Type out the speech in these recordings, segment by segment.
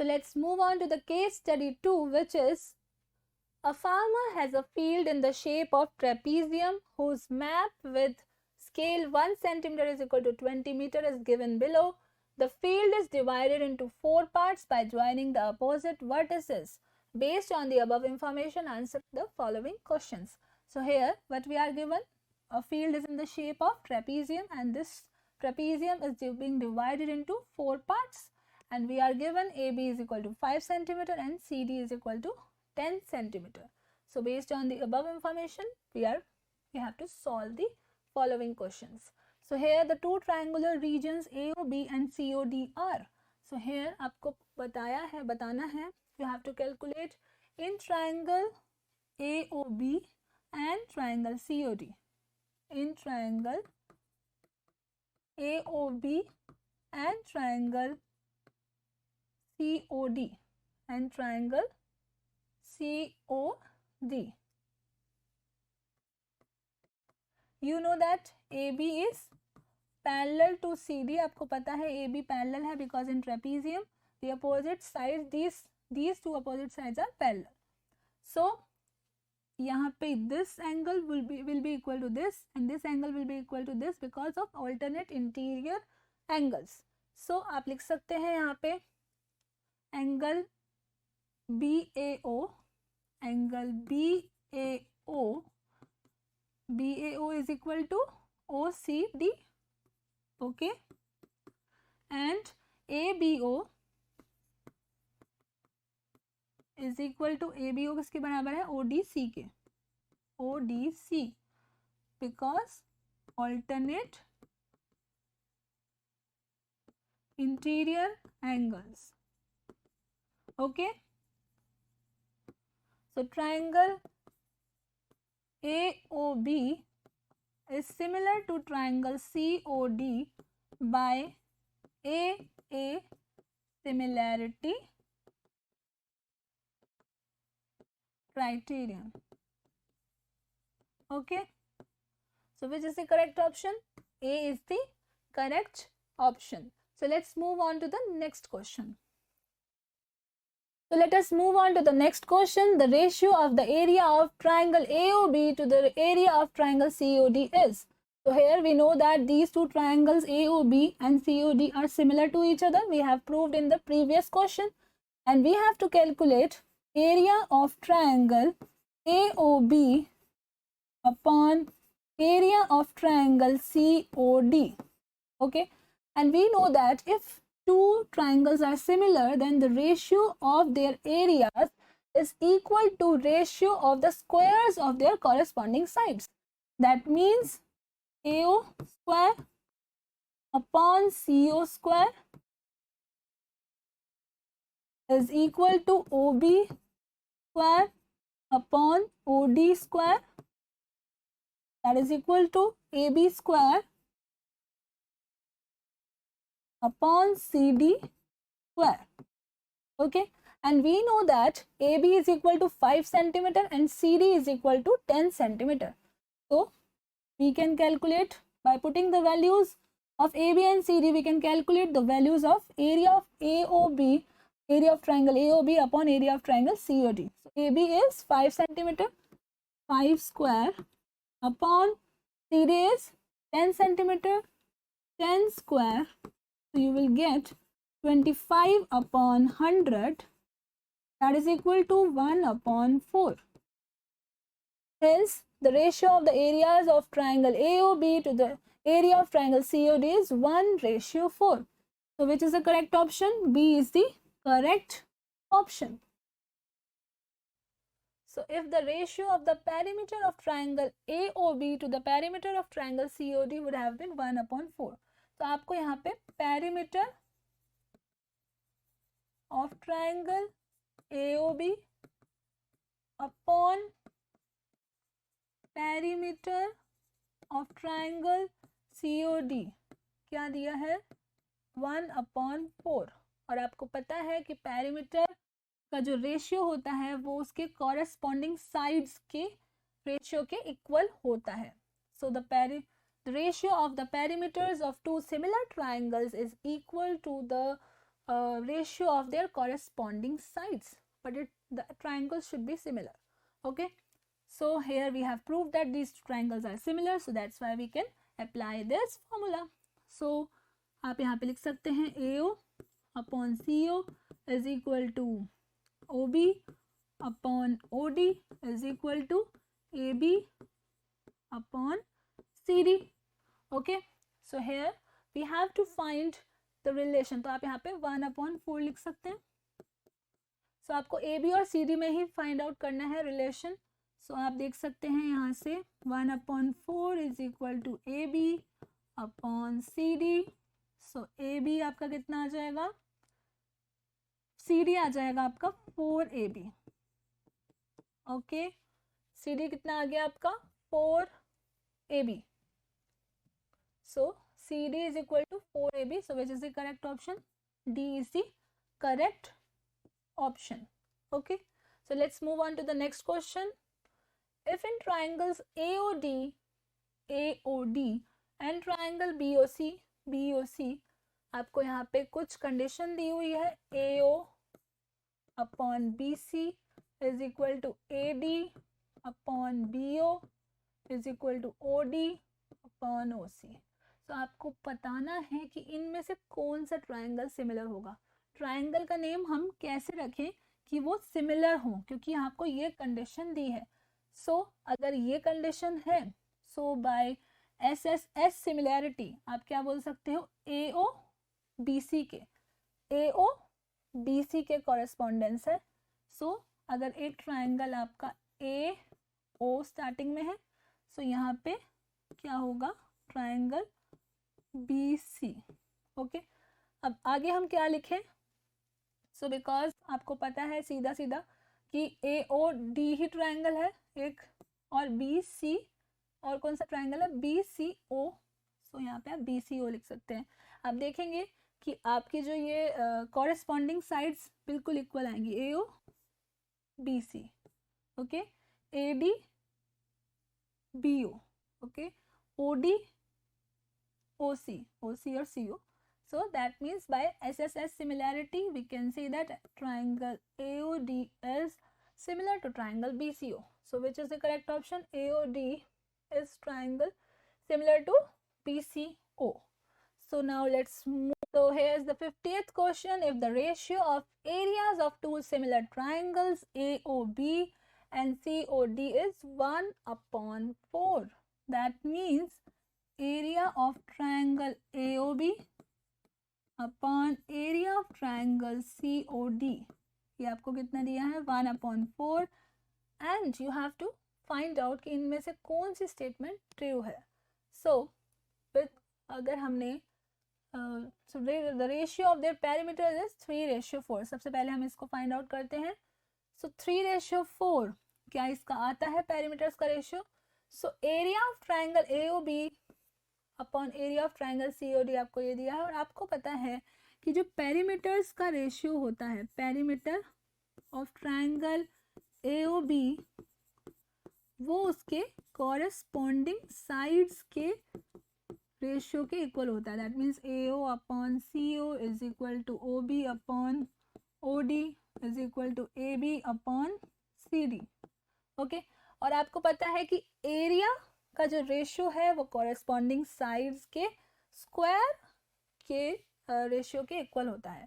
So let's move on to the case study 2, which is a farmer has a field in the shape of trapezium whose map with scale 1 centimeter is equal to 20 meter is given below. The field is divided into 4 parts by joining the opposite vertices. Based on the above information, answer the following questions. So here what we are given, a field is in the shape of trapezium and this trapezium is being divided into 4 parts, and we are given AB is equal to 5 centimeter and CD is equal to 10 centimeter. So based on the above information, we have to solve the following questions. So here the two triangular regions AOB and COD are. So here आपको बताना है, you have to calculate in triangle AOB and triangle COD. In triangle AOB and triangle COD and triangle COD. You know that AB is parallel to CD. आपको पता है AB parallel है because in trapezium the opposite sides, these two opposite sides are parallel. So यहाँ पे this angle will be equal to this and this angle will be equal to this because of alternate interior angles. So आप लिख सकते हैं यहाँ पे angle BAO, angle BAO is equal to OCD, okay, and ABO is equal to ABO किसके बराबर है, ODC के, ODC because alternate interior angles, okay. So triangle AOB is similar to triangle COD by AA similarity criterion, okay. So which is the correct option? A is the correct option. So let's move on to the next question. So let us move on to the next question. The ratio of the area of triangle AOB to the area of triangle COD is. So here we know that these two triangles AOB and COD are similar to each other. We have proved in the previous question, and we have to calculate area of triangle AOB upon area of triangle COD, okay. And we know that if two triangles are similar, then the ratio of their areas is equal to ratio of the squares of their corresponding sides. That means AO square upon CO square is equal to OB square upon OD square, that is equal to AB square upon CD square, okay. And we know that AB is equal to 5 centimeter and CD is equal to 10 centimeter. So we can calculate by putting the values of AB and CD, we can calculate the values of area of AOB, area of triangle AOB upon area of triangle COD. So AB is 5 centimeter, 5 square upon CD is 10 centimeter, 10 square. So you will get 25 upon 100, that is equal to 1 upon 4. Hence, the ratio of the areas of triangle AOB to the area of triangle COD is 1:4. So which is the correct option? B is the correct option. So if the ratio of the perimeter of triangle AOB to the perimeter of triangle COD would have been 1/4. तो आपको यहाँ पे perimeter of triangle AOB upon perimeter of triangle COD क्या दिया है? 1/4. और आपको पता है कि perimeter का जो रेशियो होता है वो उसके corresponding sides के रेशियो के इक्वल होता है. So the ratio of the perimeters of two similar triangles is equal to the ratio of their corresponding sides, but the triangles should be similar. Okay, so here we have proved that these triangles are similar, so that's why we can apply this formula. So आप यहाँ पे लिख सकते हैं AO upon CO is equal to OB upon OD is equal to AB upon CD. Okay, so here we have to find the relation. तो आप यहाँ पे 1/4 लिख सकते हैं. So आपको AB और CD में ही find out करना है relation. So आप देख सकते हैं यहाँ से 1/4 is equal to AB upon CD. So AB आपका कितना आ जाएगा, CD आ जाएगा आपका 4AB. ओके, CD कितना आ गया आपका 4AB. So CD is equal to 4AB. So which is the correct option? D is the correct option. Okay, so let's move on to the next question. If in triangles AOD and triangle BOC आपको यहाँ पे कुछ condition दी हुई है. AO upon BC is equal to AD upon BO is equal to OD upon OC. तो आपको बताना है कि इनमें से कौन सा ट्रायंगल सिमिलर होगा. ट्रायंगल का नेम हम कैसे रखें कि वो सिमिलर हो, क्योंकि आपको ये कंडीशन दी है. सो अगर ये कंडीशन है, सो बाय SSS सिमिलैरिटी आप क्या बोल सकते हो, AO BC के कॉरेस्पॉन्डेंस है. सो अगर एक ट्रायंगल आपका AO स्टार्टिंग में है, सो यहाँ पे क्या होगा, ट्रायंगल BC. ओके, अब आगे हम क्या लिखें. सो बिकॉज आपको पता है सीधा सीधा कि AOD ही ट्रायंगल है एक, और BC और कौन सा ट्रायंगल है, BCO. सो यहाँ पे आप BCO लिख सकते हैं. आप देखेंगे कि आपकी जो ये कॉरेस्पॉन्डिंग साइड्स बिल्कुल इक्वल आएंगी. AO BC, okay, AD BO, okay, OD OC और CO. So that means by SSS similarity we can say that triangle AOD is similar to triangle BCO. So which is the correct option? AOD is triangle similar to BCO. So now let's move. So here's the 50th question. If the ratio of areas of two similar triangles AOB and COD is 1/4, that means area of triangle AOB upon area of triangle COD, ये आपको कितना दिया है, 1/4. And you have to find out कि इनमें से कौन सी statement true है. सो विथ अगर हमने the ratio of their perimeter is 3:4. सबसे पहले हम इसको फाइंड आउट करते हैं. सो 3:4 क्या इसका आता है पेरीमीटर्स का ratio. So area of triangle AOB upon area of triangle COD आपको ये दिया है. और आपको पता है कि जो पेरीमीटर्स का रेशियो होता है, पेरीमीटर ऑफ ट्रायंगल AOB, वो उसके कॉरेस्पॉन्डिंग साइड्स के रेशियो के इक्वल होता है. That means AO upon CO is equal to OB upon OD is equal to AB upon CD. Okay, और आपको पता है कि एरिया का जो रेशियो है वो कॉरेस्पॉन्डिंग साइड्स के स्क्वायर के रेशियो के इक्वल होता है.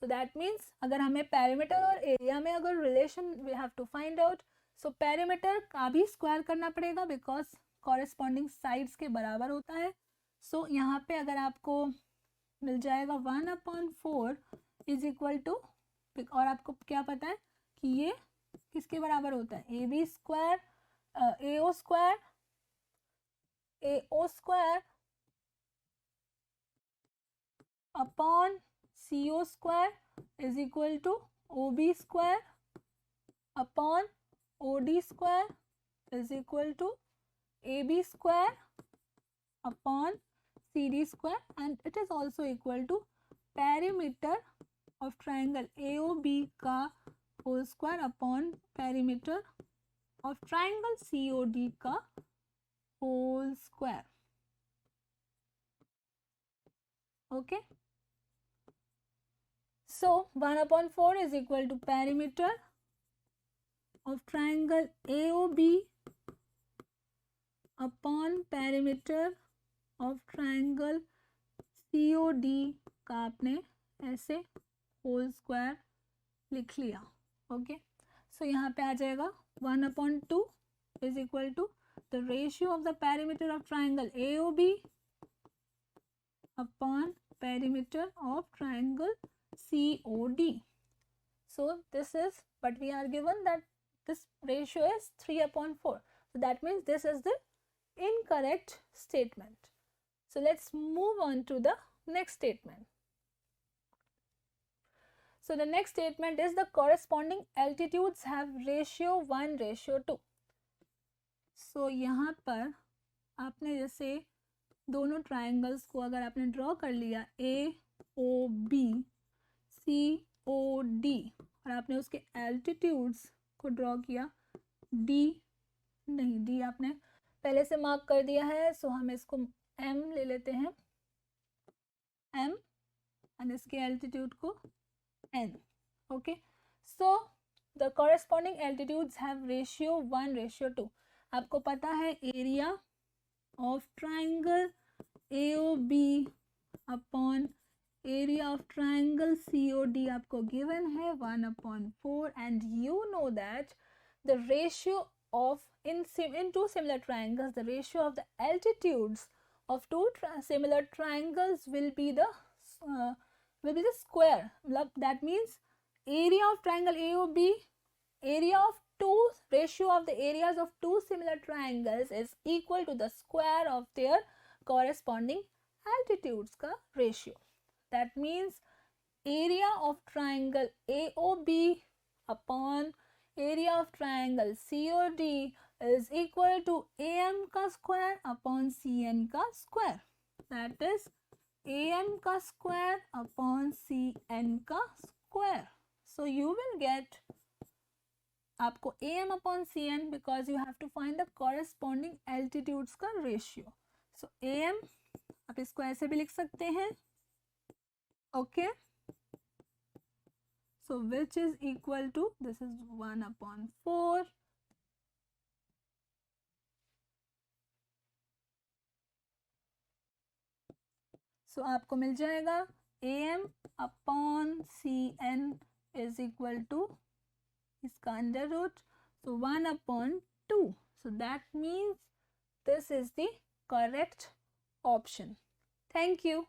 सो दैट मीन्स अगर हमें पेरीमीटर और एरिया में अगर relation we have to find out, so perimeter का भी स्क्वायर करना पड़ेगा बिकॉज कॉरेस्पॉन्डिंग साइड्स के बराबर होता है. सो यहाँ पे अगर आपको मिल जाएगा 1/4 इज इक्वल टू, और आपको क्या पता है कि ये किसके बराबर होता है, AB square AO square upon CO square is equal to OB square upon OD square is equal to AB square upon CD square. And it is also equal to perimeter of triangle AOB का whole square upon perimeter of triangle COD का whole square. Okay, So 1/4 is equal to perimeter of triangle AOB upon perimeter of triangle COD का आपने ऐसे whole square लिख लिया. Okay, सो यहाँ पे आ जाएगा 1/2 is equal to the ratio of the perimeter of triangle AOB upon perimeter of triangle COD. So this is, but we are given that this ratio is 3/4. So that means this is the incorrect statement. So let's move on to the next statement. So the next statement is the corresponding altitudes have ratio 1:2. So यहाँ पर आपने जैसे दोनों triangles को अगर आपने draw कर लिया AOB COD और आपने उसके एल्टीट्यूड्स को ड्रॉ किया D आपने पहले से मार्क कर दिया है, सो हम इसको M ले लेते हैं, M, और इसके एल्टीट्यूड को N. Okay, so the corresponding altitudes have ratio 1:2. आपको पता है area of triangle AOB upon area of triangle COD आपको गिवन है 1/4, and you know that the ratio of in two similar triangles, the ratio of the altitudes of two similar triangles will be the square. That means area of triangle AOB, area of ratio of the areas of two similar triangles is equal to the square of their corresponding altitudes का ratio. That means area of triangle AOB upon area of triangle COD is equal to AM का square upon CN का square. That is AM का square upon CN का square. So you will get आपको AM upon CN because you have to find the corresponding altitudes का ratio. So AM आप इसको ऐसे भी लिख सकते हैं. Okay. So which is equal to, this is 1/4. So आपको मिल जाएगा AM upon CN is equal to इसका under root, so 1/2. So that means this is the correct option. Thank you.